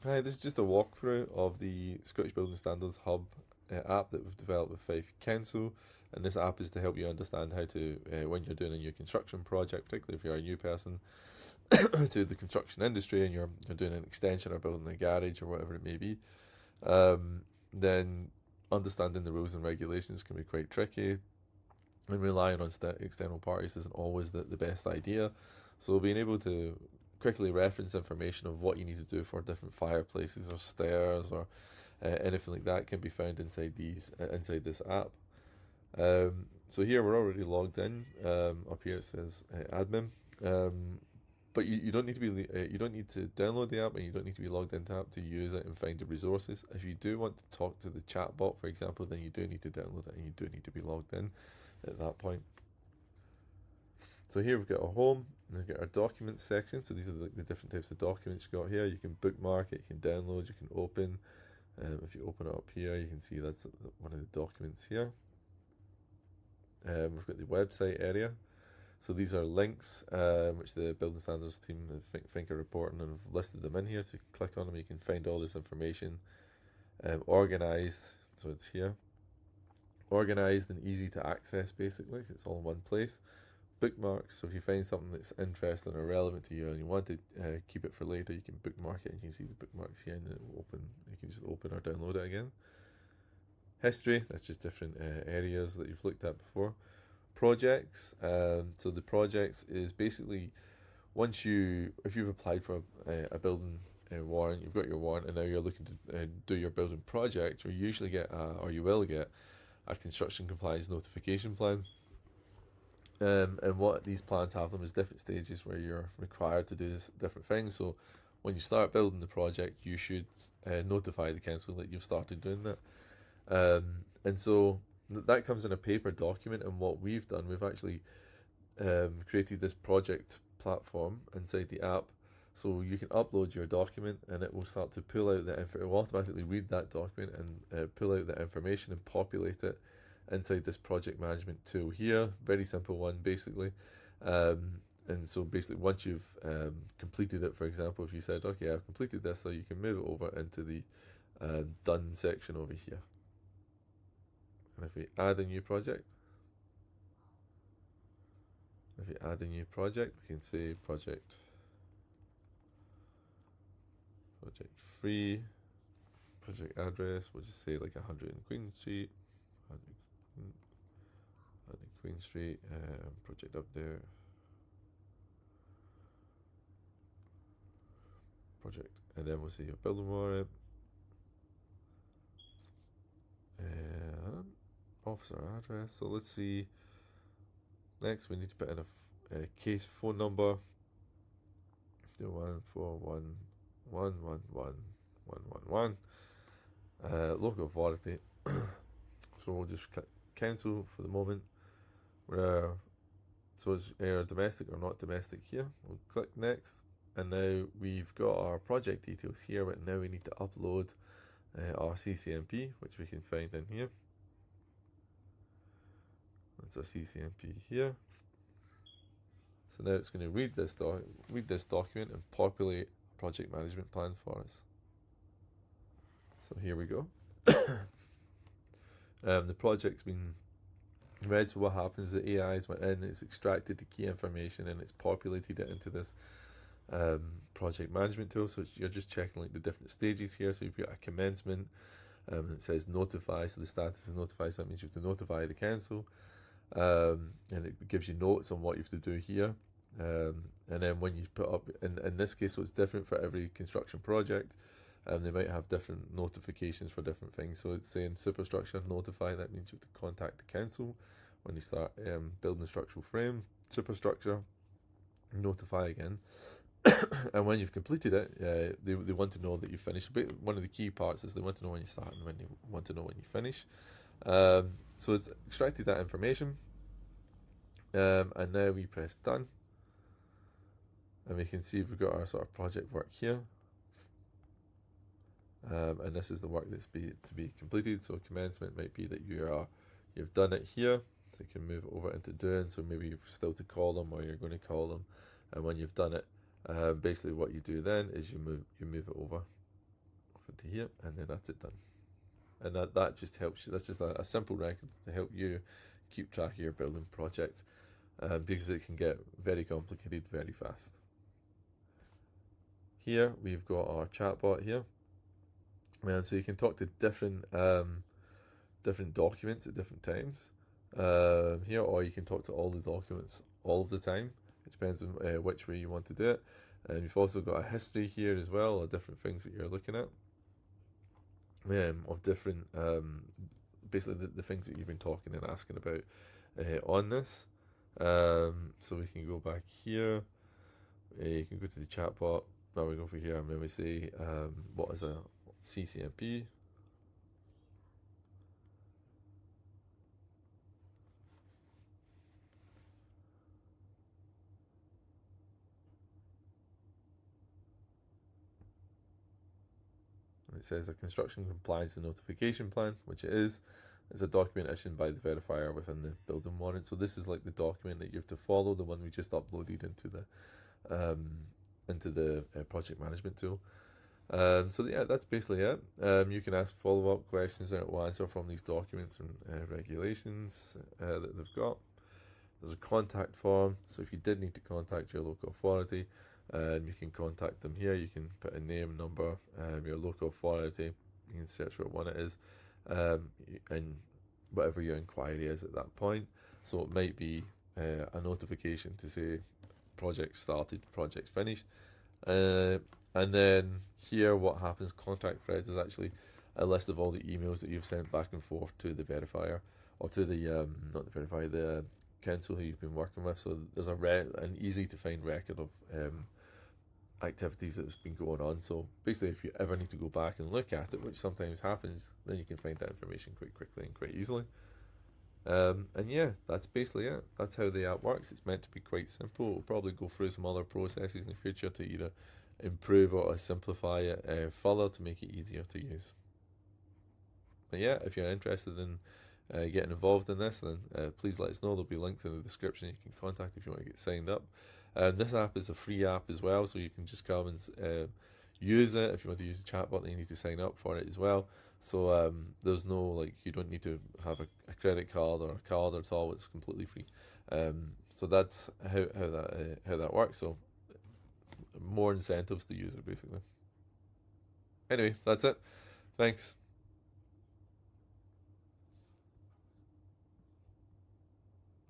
Hi, this is just a walkthrough of the Scottish Building Standards Hub app that we've developed with Fife Council, and this app is to help you understand how to, when you're doing a new construction project, particularly if you're a new person to the construction industry and you're doing an extension or building a garage or whatever it may be, then understanding the rules and regulations can be quite tricky, and relying on external parties isn't always the best idea. So being able to quickly reference information of what you need to do for different fireplaces or stairs or anything like that can be found inside this app. So here we're already logged in. Up here it says admin. But you don't need to be you don't need to download the app, and you don't need to be logged into the app to use it and find the resources. If you do want to talk to the chat bot, for example, then you do need to download it and you do need to be logged in at that point. So here we've got our home, and we've got our documents section. So these are the different types of documents you've got here. You can bookmark it, you can download, you can open. If you open it up here, you can see that's one of the documents here. We've got the website area. So these are links which the building standards team think are important, and have listed them in here. So you can click on them, you can find all this information. Organised, so it's here. Organised and easy to access, basically. It's all in one place. Bookmarks, so if you find something that's interesting or relevant to you and you want to keep it for later, you can bookmark it, and you can see the bookmarks here, and it will open. You can just open or download it again. History, that's just different areas that you've looked at before. Projects, so the projects is basically if you've applied for a building warrant, you've got your warrant, and now you're looking to do your building project, you usually get or you will get a construction compliance notification plan. And what these plans have them is different stages where you're required to do different things. So when you start building the project, you should notify the council that you've started doing that. And so that comes in a paper document, and what we've done, we've actually created this project platform inside the app, so you can upload your document, and it will start to pull out it will automatically read that document and pull out the information and populate it inside this project management tool here. Very simple one, basically. And so basically, once you've completed it, for example, if you said, okay, I've completed this, so you can move it over into the done section over here. And if we add a new project, we can say project 3, project address, we'll just say like 100 in Queen Street, 100 Queen Street, project up there, project, and then we'll say your building warrant, and officer address. So let's see, next we need to put in a case phone number, 141111111, local authority. So we'll just click cancel for the moment. So it's either domestic or not domestic here. We'll click next, and now we've got our project details here, but now we need to upload our CCMP, which we can find in here. That's our CCMP here. So now it's going to read this document and populate a project management plan for us. So here we go. The project's been read, so what happens is the AI's went in, it's extracted the key information, and it's populated it into this project management tool. So you're just checking like the different stages here. So you've got a commencement, it says notify, so the status is notify, so that means you have to notify the council, and it gives you notes on what you have to do here. And then when you put up, in this case, so it's different for every construction project, they might have different notifications for different things. So it's saying superstructure notify, that means you have to contact the council when you start building the structural frame. Superstructure notify again. And when you've completed it, they want to know that you finished. One of the key parts is they want to know when you start and when they want to know when you finish. So it's extracted that information, and now we press done, and we can see we've got our sort of project work here, and this is the work that's to be completed. So commencement might be that you've done it here, so you can move it over into doing. So maybe you've still to call them, or you're going to call them, and when you've done it, basically what you do then is you move it over. into here, and then that's it done. And that just helps you. That's just a simple record to help you keep track of your building project, because it can get very complicated very fast. Here we've got our chatbot here, and so you can talk to different documents at different times here, or you can talk to all the documents all of the time. It depends on which way you want to do it. And you've also got a history here as well, of different things that you're looking at, of different, basically the things that you've been talking and asking about on this. So we can go back here. You can go to the chatbot. Now we go over here and maybe say, what is a CCMP? It says a construction compliance and notification plan, which it is. It's a document issued by the verifier within the building warrant. So this is like the document that you have to follow, the one we just uploaded into the project management tool. So yeah, that's basically it. You can ask follow-up questions that will answer from these documents and regulations that they've got. There's a contact form, so if you did need to contact your local authority, you can contact them here. You can put a name, number, your local authority. You can search what one it is, and whatever your inquiry is at that point. So it might be a notification to say project started, project finished. And then here what happens, contact threads, is actually a list of all the emails that you've sent back and forth to the verifier, or to the, not the verifier, the council who you've been working with. So there's an easy to find record of activities that's been going on. So basically, if you ever need to go back and look at it, which sometimes happens, then you can find that information quite quickly and quite easily. And yeah, that's basically it. That's how the app works. It's meant to be quite simple. We'll probably go through some other processes in the future to either improve or simplify it further to make it easier to use. But yeah, if you're interested in getting involved in this, then please let us know. There'll be links in the description you can contact if you want to get signed up. This app is a free app as well, so you can just come and use it. If you want to use the chatbot, then you need to sign up for it as well. So there's no, like, you don't need to have a credit card or a card at all. It's completely free. So that's how that works. So more incentives to use it, basically. Anyway, that's it. Thanks.